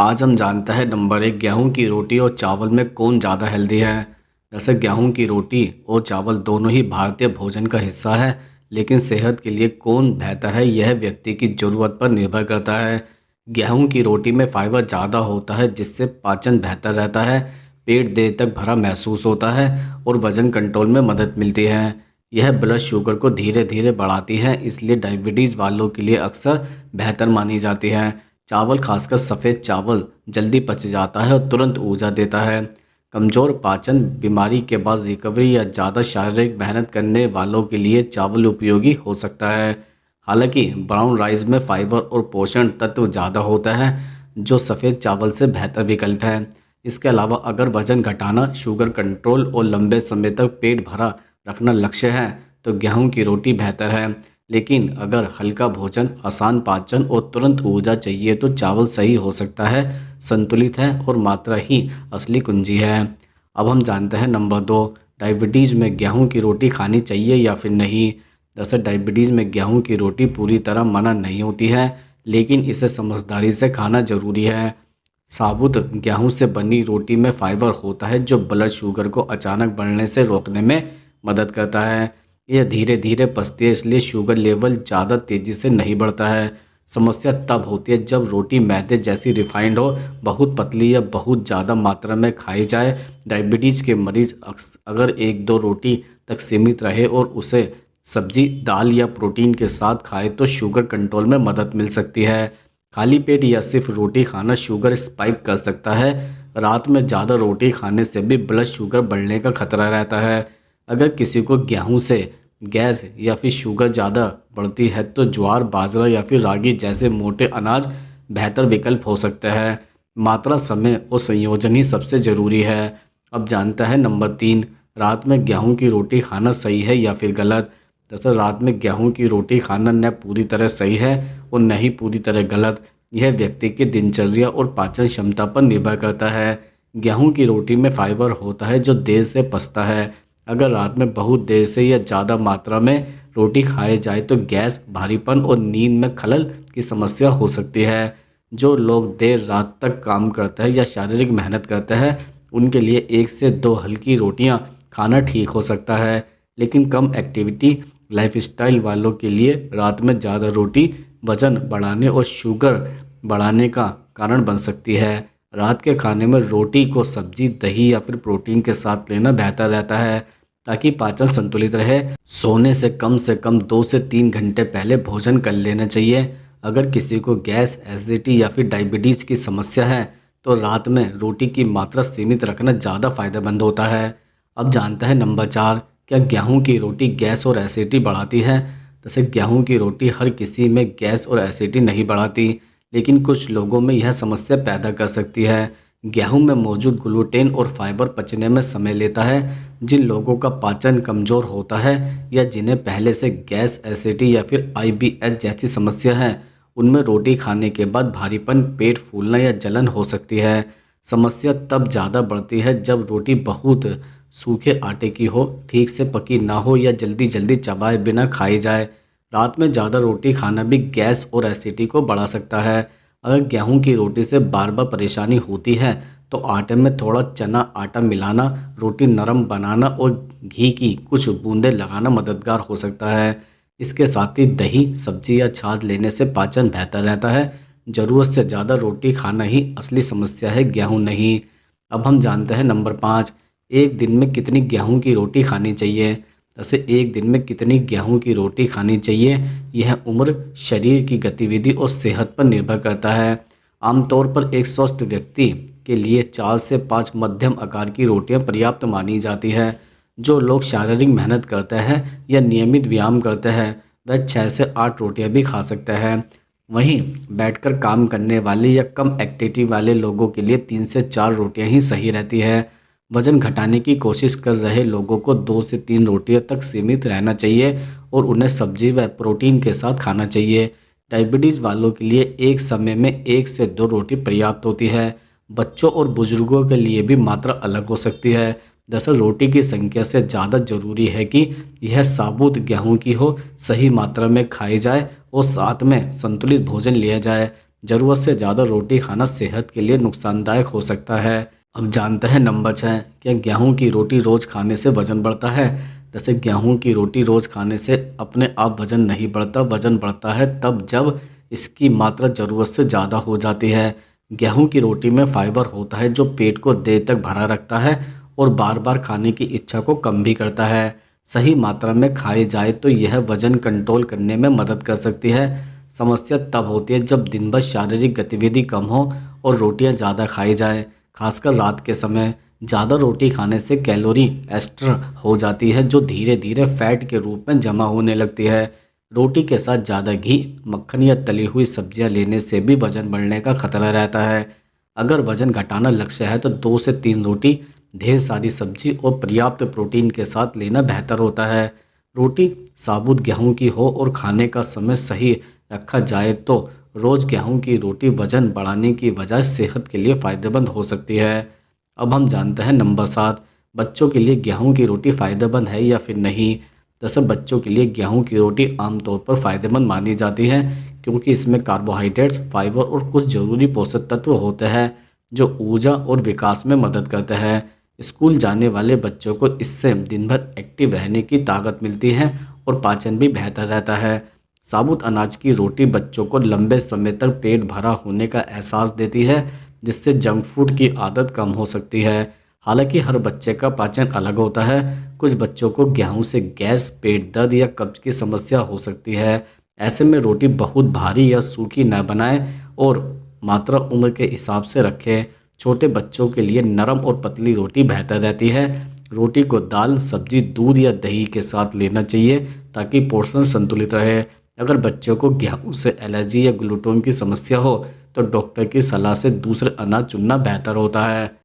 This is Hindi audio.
आज हम जानते हैं नंबर एक गेहूं की रोटी और चावल में कौन ज़्यादा हेल्दी है। वैसे गेहूं की रोटी और चावल दोनों ही भारतीय भोजन का हिस्सा है, लेकिन सेहत के लिए कौन बेहतर है यह व्यक्ति की ज़रूरत पर निर्भर करता है। गेहूं की रोटी में फाइबर ज़्यादा होता है, जिससे पाचन बेहतर रहता है, पेट देर तक भरा महसूस होता है और वजन कंट्रोल में मदद मिलती है। यह ब्लड शुगर को धीरे धीरे बढ़ाती है, इसलिए डायबिटीज़ वालों के लिए अक्सर बेहतर मानी जाती है। चावल, खासकर सफ़ेद चावल, जल्दी पच जाता है और तुरंत ऊर्जा देता है। कमज़ोर पाचन, बीमारी के बाद रिकवरी या ज़्यादा शारीरिक मेहनत करने वालों के लिए चावल उपयोगी हो सकता है। हालांकि ब्राउन राइस में फाइबर और पोषण तत्व ज़्यादा होता है, जो सफ़ेद चावल से बेहतर विकल्प है। इसके अलावा अगर वज़न घटाना, शुगर कंट्रोल और लंबे समय तक पेट भरा रखना लक्ष्य है, तो गेहूं की रोटी बेहतर है। लेकिन अगर हल्का भोजन, आसान पाचन और तुरंत ऊर्जा चाहिए तो चावल सही हो सकता है। संतुलित है और मात्रा ही असली कुंजी है। अब हम जानते हैं नंबर दो, डायबिटीज़ में गेहूं की रोटी खानी चाहिए या फिर नहीं। दरअसल डायबिटीज़ में गेहूं की रोटी पूरी तरह मना नहीं होती है, लेकिन इसे समझदारी से खाना जरूरी है। साबुत गेहूं से बनी रोटी में फाइबर होता है, जो ब्लड शुगर को अचानक बढ़ने से रोकने में मदद करता है। यह धीरे धीरे पचती है, इसलिए शुगर लेवल ज़्यादा तेज़ी से नहीं बढ़ता है। समस्या तब होती है जब रोटी मैदे जैसी रिफाइंड हो, बहुत पतली या बहुत ज़्यादा मात्रा में खाई जाए। डायबिटीज़ के मरीज अगर एक दो रोटी तक सीमित रहे और उसे सब्जी, दाल या प्रोटीन के साथ खाए तो शुगर कंट्रोल में मदद मिल सकती है। खाली पेट या सिर्फ रोटी खाना शुगर स्पाइक कर सकता है। रात में ज़्यादा रोटी खाने से भी ब्लड शुगर बढ़ने का खतरा रहता है। अगर किसी को गेहूं से गैस या फिर शुगर ज़्यादा बढ़ती है तो ज्वार, बाजरा या फिर रागी जैसे मोटे अनाज बेहतर विकल्प हो सकते हैं। मात्रा, समय और संयोजन ही सबसे ज़रूरी है। अब जानता है नंबर तीन, रात में गेहूं की रोटी खाना सही है या फिर गलत। दरअसल रात में गेहूं की रोटी खाना न पूरी तरह सही है और न ही पूरी तरह गलत। यह व्यक्ति की दिनचर्या और पाचन क्षमता पर निर्भर करता है। गेहूं की रोटी में फाइबर होता है, जो देर से पचता है। अगर रात में बहुत देर से या ज़्यादा मात्रा में रोटी खाई जाए तो गैस, भारीपन और नींद में खलल की समस्या हो सकती है। जो लोग देर रात तक काम करते हैं या शारीरिक मेहनत करते हैं, उनके लिए एक से दो हल्की रोटियां खाना ठीक हो सकता है। लेकिन कम एक्टिविटी लाइफस्टाइल वालों के लिए रात में ज़्यादा रोटी वजन बढ़ाने और शुगर बढ़ाने का कारण बन सकती है। रात के खाने में रोटी को सब्जी, दही या फिर प्रोटीन के साथ लेना बेहतर रहता है, ताकि पाचन संतुलित रहे। सोने से कम 2 से 3 घंटे पहले भोजन कर लेना चाहिए। अगर किसी को गैस, एसिडिटी या फिर डायबिटीज़ की समस्या है तो रात में रोटी की मात्रा सीमित रखना ज़्यादा फायदेमंद होता है। अब जानते हैं नंबर चार, क्या गेहूं की रोटी गैस और एसिडिटी बढ़ाती है। जैसे गेहूं की रोटी हर किसी में गैस और एसिडिटी नहीं बढ़ाती, लेकिन कुछ लोगों में यह समस्या पैदा कर सकती है। गेहूं में मौजूद ग्लूटेन और फाइबर पचने में समय लेता है। जिन लोगों का पाचन कमज़ोर होता है या जिन्हें पहले से गैस, एसिडिटी या फिर IBS जैसी समस्या है, उनमें रोटी खाने के बाद भारीपन, पेट फूलना या जलन हो सकती है। समस्या तब ज़्यादा बढ़ती है जब रोटी बहुत सूखे आटे की हो, ठीक से पकी ना हो या जल्दी जल्दी चबाए बिना खाई जाए। रात में ज़्यादा रोटी खाना भी गैस और एसिडिटी को बढ़ा सकता है। अगर गेहूं की रोटी से बार बार परेशानी होती है तो आटे में थोड़ा चना आटा मिलाना, रोटी नरम बनाना और घी की कुछ बूंदें लगाना मददगार हो सकता है। इसके साथ ही दही, सब्जी या छाछ लेने से पाचन बेहतर रहता है। ज़रूरत से ज़्यादा रोटी खाना ही असली समस्या है, गेहूं नहीं। अब हम जानते हैं नंबर पाँच, एक दिन में कितनी गेहूं की रोटी खानी चाहिए। जैसे एक दिन में कितनी गेहूं की रोटी खानी चाहिए, यह उम्र, शरीर की गतिविधि और सेहत पर निर्भर करता है। आमतौर पर एक स्वस्थ व्यक्ति के लिए 4 से 5 मध्यम आकार की रोटियां पर्याप्त मानी जाती है। जो लोग शारीरिक मेहनत करते हैं या नियमित व्यायाम करते हैं, वह 6 से 8 रोटियां भी खा सकते हैं। वहीं बैठकर काम करने वाले या कम एक्टिविटी वाले लोगों के लिए 3 से 4 रोटियां ही सही रहती है। वजन घटाने की कोशिश कर रहे लोगों को 2 से 3 रोटियों तक सीमित रहना चाहिए और उन्हें सब्जी व प्रोटीन के साथ खाना चाहिए। डायबिटीज़ वालों के लिए एक समय में 1 से 2 रोटी पर्याप्त होती है। बच्चों और बुजुर्गों के लिए भी मात्रा अलग हो सकती है। दरअसल रोटी की संख्या से ज़्यादा जरूरी है कि यह साबुत गेहूं की हो, सही मात्रा में खाई जाए और साथ में संतुलित भोजन लिया जाए। ज़रूरत से ज़्यादा रोटी खाना सेहत के लिए नुकसानदायक हो सकता है। अब जानते हैं नंबर 6, क्या गेहूं की रोटी रोज़ खाने से वज़न बढ़ता है। जैसे गेहूं की रोटी रोज़ खाने से अपने आप वज़न नहीं बढ़ता, वज़न बढ़ता है तब जब इसकी मात्रा ज़रूरत से ज़्यादा हो जाती है। गेहूं की रोटी में फाइबर होता है जो पेट को देर तक भरा रखता है और बार बार खाने की इच्छा को कम भी करता है। सही मात्रा में खाई जाए तो यह वज़न कंट्रोल करने में मदद कर सकती है। समस्या तब होती है जब दिन भर शारीरिक गतिविधि कम हो और रोटियां ज़्यादा खाई जाए। खासकर रात के समय ज़्यादा रोटी खाने से कैलोरी एस्टर हो जाती है जो धीरे धीरे फैट के रूप में जमा होने लगती है। रोटी के साथ ज़्यादा घी, मक्खन या तली हुई सब्जियां लेने से भी वज़न बढ़ने का खतरा रहता है। अगर वज़न घटाना लक्ष्य है तो 2 से 3 रोटी, ढेर सारी सब्जी और पर्याप्त प्रोटीन के साथ लेना बेहतर होता है। रोटी साबुत गेहूं की हो और खाने का समय सही रखा जाए तो रोज़ गेहूं की रोटी वज़न बढ़ाने की बजाय सेहत के लिए फ़ायदेमंद हो सकती है। अब हम जानते हैं नंबर 7, बच्चों के लिए गेहूं की रोटी फ़ायदेमंद है या फिर नहीं। जैसे बच्चों के लिए गेहूं की रोटी आमतौर पर फ़ायदेमंद मानी जाती है क्योंकि इसमें कार्बोहाइड्रेट्स, फाइबर और कुछ ज़रूरी पोषक तत्व होते हैं जो ऊर्जा और विकास में मदद करते हैं। स्कूल जाने वाले बच्चों को इससे दिन भर एक्टिव रहने की ताकत मिलती है और पाचन भी बेहतर रहता है। साबुत अनाज की रोटी बच्चों को लंबे समय तक पेट भरा होने का एहसास देती है जिससे जंक फूड की आदत कम हो सकती है। हालांकि हर बच्चे का पाचन अलग होता है। कुछ बच्चों को गेहूं से गैस, पेट दर्द या कब्ज की समस्या हो सकती है। ऐसे में रोटी बहुत भारी या सूखी न बनाएं और मात्रा उम्र के हिसाब से रखें। छोटे बच्चों के लिए नरम और पतली रोटी बेहतर रहती है। रोटी को दाल, सब्जी, दूध या दही के साथ लेना चाहिए ताकि पोषण संतुलित रहे। अगर बच्चों को गेहूं से एलर्जी या ग्लूटोन की समस्या हो तो डॉक्टर की सलाह से दूसरे अनाज चुनना बेहतर होता है।